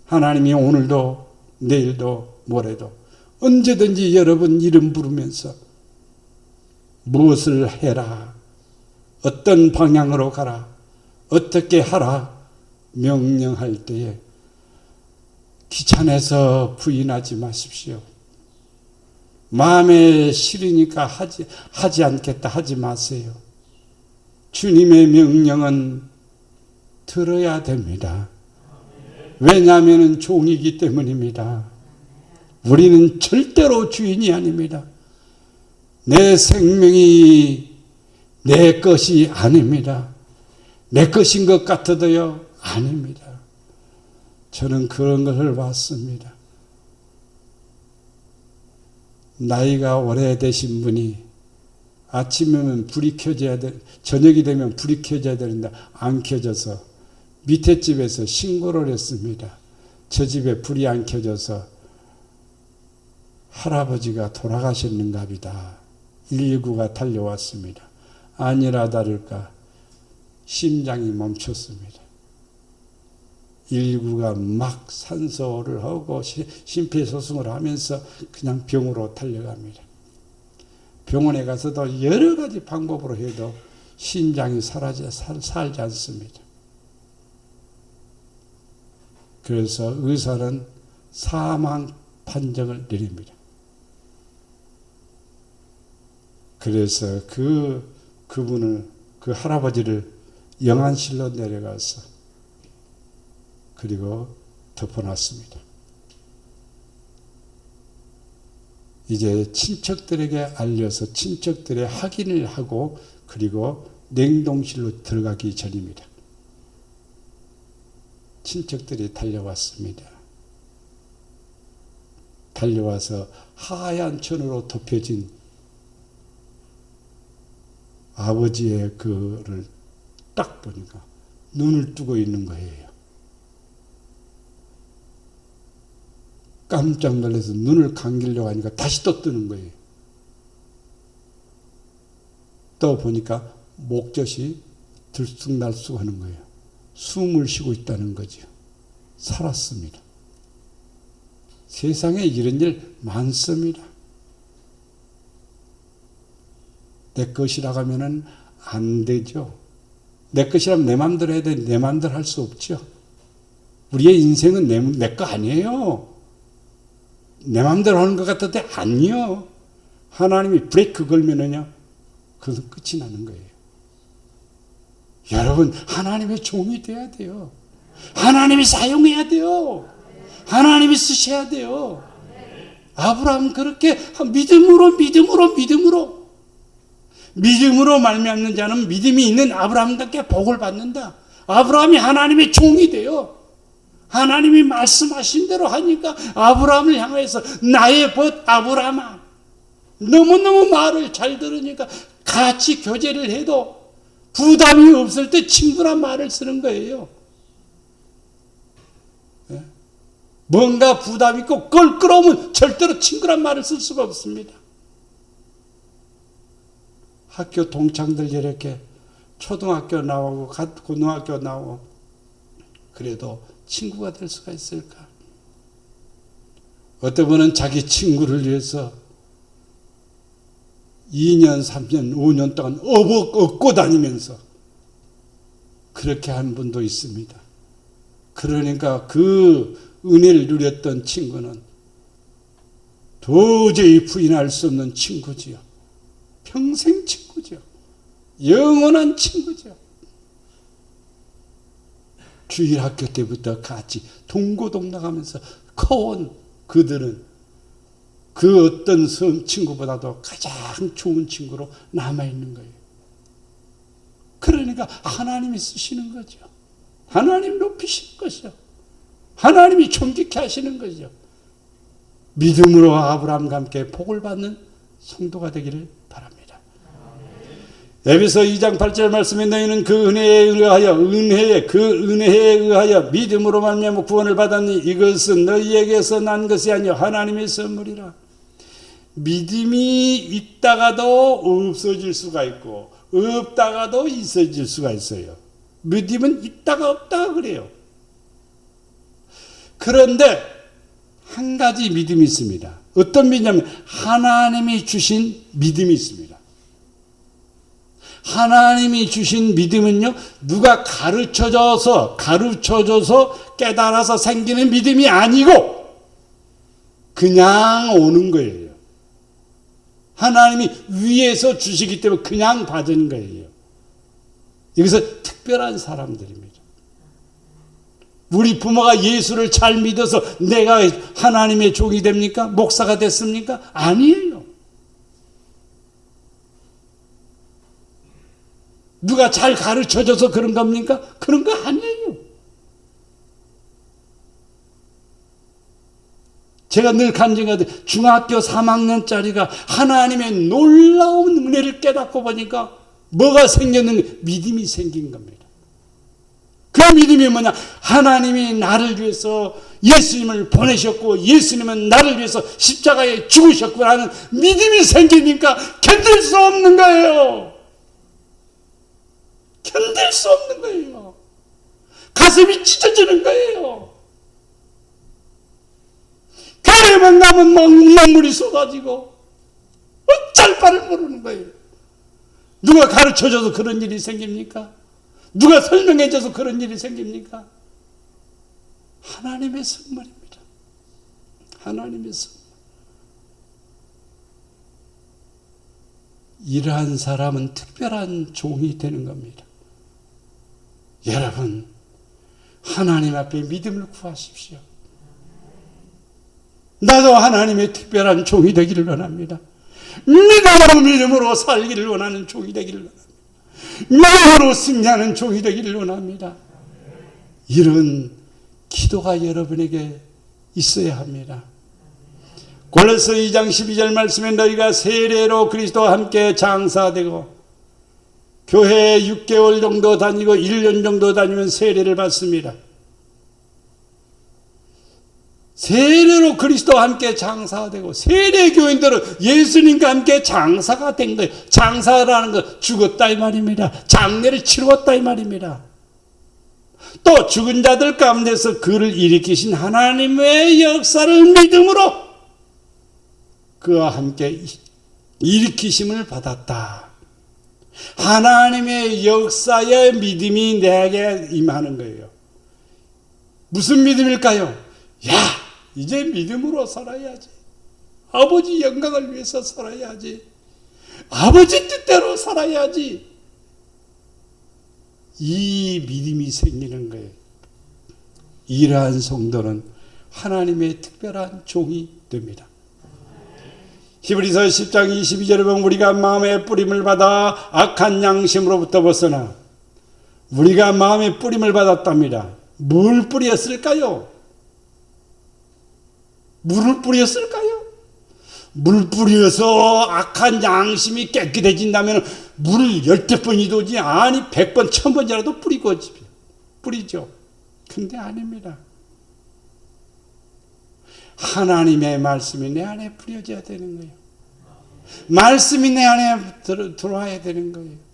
Speaker 1: 하나님이 오늘도 내일도 모레도 언제든지 여러분 이름 부르면서 무엇을 해라, 어떤 방향으로 가라, 어떻게 하라 명령할 때에 귀찮아서 부인하지 마십시오. 마음에 싫으니까 하지 않겠다 하지 마세요. 주님의 명령은 들어야 됩니다. 왜냐하면 종이기 때문입니다. 우리는 절대로 주인이 아닙니다. 내 생명이 내 것이 아닙니다. 내 것인 것 같아도요, 아닙니다. 저는 그런 것을 봤습니다. 나이가 오래되신 분이 아침이면 불이 켜져야 돼, 저녁이 되면 불이 켜져야 되는데 안 켜져서 밑에 집에서 신고를 했습니다. 저 집에 불이 안 켜져서 할아버지가 돌아가셨는가 보다. 119가 달려왔습니다. 아니라 다를까 심장이 멈췄습니다. 119가 막 산소를 하고 심폐소생을 하면서 그냥 병으로 달려갑니다. 병원에 가서도 여러 가지 방법으로 해도 심장이 살지 않습니다. 그래서 의사는 사망 판정을 내립니다. 그래서 그분을, 그 할아버지를 영안실로 내려가서 그리고 덮어놨습니다. 이제 친척들에게 알려서 친척들의 확인을 하고 그리고 냉동실로 들어가기 전입니다. 친척들이 달려왔습니다. 달려와서 하얀 천으로 덮여진 아버지의 그를 딱 보니까 눈을 뜨고 있는 거예요. 깜짝 놀라서 눈을 감기려고 하니까 다시 또 뜨는 거예요. 또 보니까 목젖이 들쑥날쑥 하는 거예요. 숨을 쉬고 있다는 거죠. 살았습니다. 세상에 이런 일 많습니다. 내 것이라고 하면은 안 되죠. 내 것이라면 내 마음대로 해야 되는데 내 마음대로 할 수 없죠. 우리의 인생은 내 거 아니에요. 내 마음대로 하는 것 같아도 아니요. 하나님이 브레이크 걸면은요, 그것은 끝이 나는 거예요. 여러분, 하나님의 종이 돼야 돼요. 하나님이 사용해야 돼요. 하나님이 쓰셔야 돼요. 아브라함은 그렇게 믿음으로 말미암는 자는 믿음이 있는 아브라함답게 복을 받는다. 아브라함이 하나님의 종이 돼요. 하나님이 말씀하신 대로 하니까 아브라함을 향해서 나의 벗 아브라함아, 너무너무 말을 잘 들으니까 같이 교제를 해도 부담이 없을 때 친구란 말을 쓰는 거예요. 뭔가 부담 있고 껄끄러우면 절대로 친구란 말을 쓸 수가 없습니다. 학교 동창들 이렇게 초등학교 나오고 고등학교 나오고 그래도 친구가 될 수가 있을까? 어떤 분은 자기 친구를 위해서 2년, 3년, 5년 동안 업고 다니면서 그렇게 한 분도 있습니다. 그러니까 그 은혜를 누렸던 친구는 도저히 부인할 수 없는 친구지요. 평생 친구죠. 영원한 친구죠. 주일학교 때부터 같이 동고동락하면서 커온 그들은 그 어떤 친구보다도 가장 좋은 친구로 남아있는 거예요. 그러니까 하나님이 쓰시는 거죠. 하나님 높이시는 거죠. 하나님이 존귀케 하시는 거죠. 믿음으로 아브라함과 함께 복을 받는 성도가 되기를 바랍니다. 에베소 2장 8절 말씀에 너희는 그 은혜에 의하여 믿음으로 말미암아 구원을 받았니 이것은 너희에게서 난 것이 아니요 하나님의 선물이라. 믿음이 있다가도 없어질 수가 있고 없다가도 있어질 수가 있어요. 믿음은 있다가 없다가 그래요. 그런데 한 가지 믿음이 있습니다. 어떤 믿음이냐면 하나님이 주신 믿음이 있습니다. 하나님이 주신 믿음은요, 누가 가르쳐줘서 깨달아서 생기는 믿음이 아니고 그냥 오는 거예요. 하나님이 위에서 주시기 때문에 그냥 받은 거예요. 여기서 특별한 사람들입니다. 우리 부모가 예수를 잘 믿어서 내가 하나님의 종이 됩니까? 목사가 됐습니까? 아니에요. 누가 잘 가르쳐줘서 그런 겁니까? 그런 거 아니에요. 제가 늘 간증하듯 중학교 3학년짜리가 하나님의 놀라운 은혜를 깨닫고 보니까 뭐가 생겼는가? 믿음이 생긴 겁니다. 그 믿음이 뭐냐? 하나님이 나를 위해서 예수님을 보내셨고 예수님은 나를 위해서 십자가에 죽으셨고 하는 믿음이 생기니까 견딜 수 없는 거예요. 견딜 수 없는 거예요. 가슴이 찢어지는 거예요. 교회만 가면 막 눈물이 쏟아지고 어쩔 바를 모르는 거예요. 누가 가르쳐줘서 그런 일이 생깁니까? 누가 설명해줘서 그런 일이 생깁니까? 하나님의 선물입니다. 하나님의 선물. 이러한 사람은 특별한 종이 되는 겁니다. 여러분, 하나님 앞에 믿음을 구하십시오. 나도 하나님의 특별한 종이 되기를 원합니다. 믿음으로 살기를 원하는 종이 되기를 원합니다. 마음으로 승리하는 종이 되기를 원합니다. 이런 기도가 여러분에게 있어야 합니다. 골로새 2장 12절 말씀에 너희가 세례로 그리스도와 함께 장사되고 교회에 6개월 정도 다니고 1년 정도 다니면 세례를 받습니다. 세례로 그리스도와 함께 장사되고 세례교인들은 예수님과 함께 장사가 된 거예요. 장사라는 거 죽었다 이 말입니다. 장례를 치루었다 이 말입니다. 또 죽은 자들 가운데서 그를 일으키신 하나님의 역사를 믿음으로 그와 함께 일으키심을 받았다. 하나님의 역사의 믿음이 내게 임하는 거예요. 무슨 믿음일까요? 야, 이제 믿음으로 살아야지. 아버지 영광을 위해서 살아야지. 아버지 뜻대로 살아야지. 이 믿음이 생기는 거예요. 이러한 성도는 하나님의 특별한 종이 됩니다. 히브리서 10장 22절에 보면 우리가 마음의 뿌림을 받아 악한 양심으로부터 벗어나 우리가 마음의 뿌림을 받았답니다. 뭘 뿌렸을까요? 물을 뿌렸을까요? 물 뿌려서 악한 양심이 깨끗해진다면 물을 10번이도지 아니 100번 1000번이라도 뿌리죠. 근데 아닙니다. 하나님의 말씀이 내 안에 뿌려져야 되는 거예요. 말씀이 내 안에 들어와야 되는 거예요.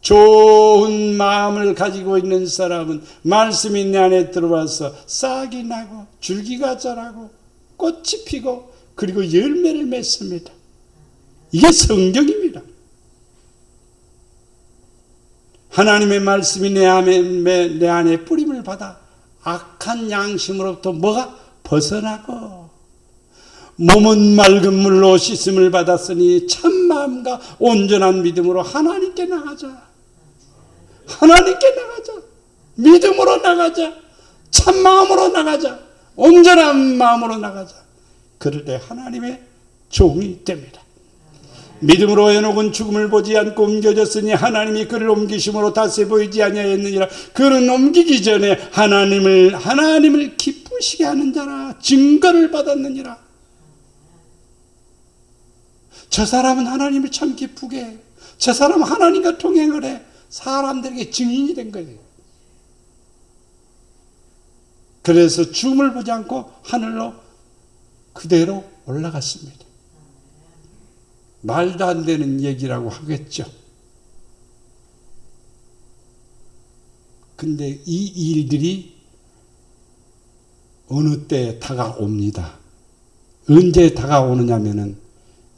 Speaker 1: 좋은 마음을 가지고 있는 사람은 말씀이 내 안에 들어와서 싹이 나고 줄기가 자라고 꽃이 피고 그리고 열매를 맺습니다. 이게 성경입니다. 하나님의 말씀이 내 안에 뿌림을 받아 악한 양심으로부터 뭐가? 벗어나고 몸은 맑은 물로 씻음을 받았으니 참마음과 온전한 믿음으로 하나님께 나가자. 하나님께 나가자. 믿음으로 나가자. 참마음으로 나가자. 온전한 마음으로 나가자. 그럴 때 하나님의 종이 됩니다. 믿음으로 에녹은 죽음을 보지 않고 옮겨졌으니 하나님이 그를 옮기심으로 다시 보이지 아니하였느니라. 그는 옮기기 전에 하나님을 기쁘시게 하는 자라 증거를 받았느니라. 저 사람은 하나님을 참 기쁘게 해요. 저 사람 하나님과 동행을 해 사람들에게 증인이 된 거예요. 그래서 줌을 보지 않고 하늘로 그대로 올라갔습니다. 말도 안 되는 얘기라고 하겠죠. 근데 이 일들이 어느 때 다가옵니다. 언제 다가오느냐면은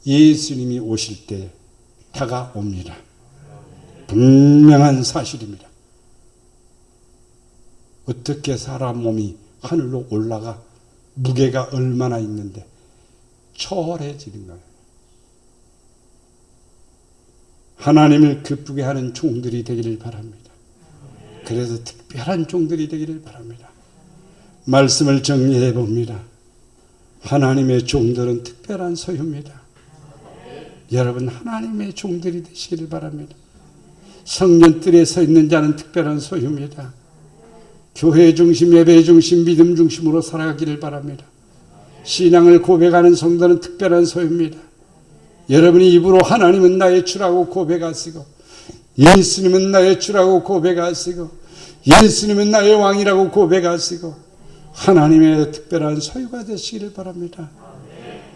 Speaker 1: 예수님이 오실 때 다가옵니다. 분명한 사실입니다. 어떻게 사람 몸이 하늘로 올라가 무게가 얼마나 있는데 초월해지는 거예요. 하나님을 기쁘게 하는 종들이 되기를 바랍니다. 그래서 특별한 종들이 되기를 바랍니다. 말씀을 정리해 봅니다. 하나님의 종들은 특별한 소유입니다. 여러분 하나님의 종들이 되시기를 바랍니다. 성년들에 서 있는 자는 특별한 소유입니다. 교회 중심, 예배 중심, 믿음 중심으로 살아가기를 바랍니다. 신앙을 고백하는 성도는 특별한 소유입니다. 여러분이 입으로 하나님은 나의 주라고 고백하시고 예수님은 나의 주라고 고백하시고 예수님은 나의 왕이라고 고백하시고 하나님의 특별한 소유가 되시기를 바랍니다.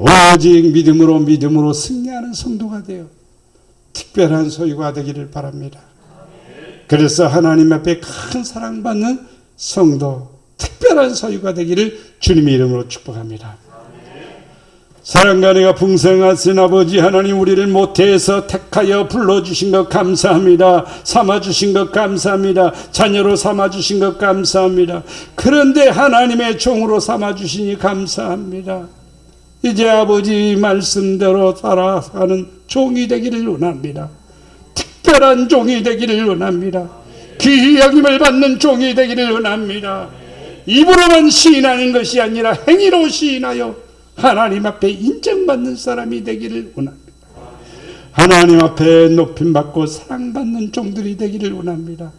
Speaker 1: 오직 믿음으로 승리하는 성도가 되어 특별한 소유가 되기를 바랍니다. 그래서 하나님 앞에 큰 사랑받는 성도, 특별한 소유가 되기를 주님의 이름으로 축복합니다. 사랑과 은혜가 풍성하신 아버지 하나님, 우리를 모태에서 택하여 불러주신 것 감사합니다. 삼아주신 것 감사합니다. 자녀로 삼아주신 것 감사합니다. 그런데 하나님의 종으로 삼아주시니 감사합니다. 이제 아버지 말씀대로 따라가는 종이 되기를 원합니다. 특별한 종이 되기를 원합니다. 귀여김을 받는 종이 되기를 원합니다. 입으로만 시인하는 것이 아니라 행위로 시인하여 하나님 앞에 인정받는 사람이 되기를 원합니다. 하나님 앞에 높임받고 사랑받는 종들이 되기를 원합니다.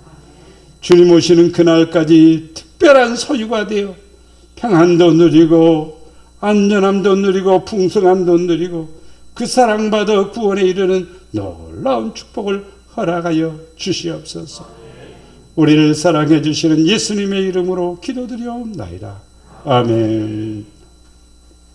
Speaker 1: 주님 오시는 그날까지 특별한 소유가 되어 평안도 누리고 안전함도 누리고 풍성함도 누리고 그 사랑받아 구원에 이르는 놀라운 축복을 허락하여 주시옵소서. 우리를 사랑해 주시는 예수님의 이름으로 기도드리옵나이다. 아멘.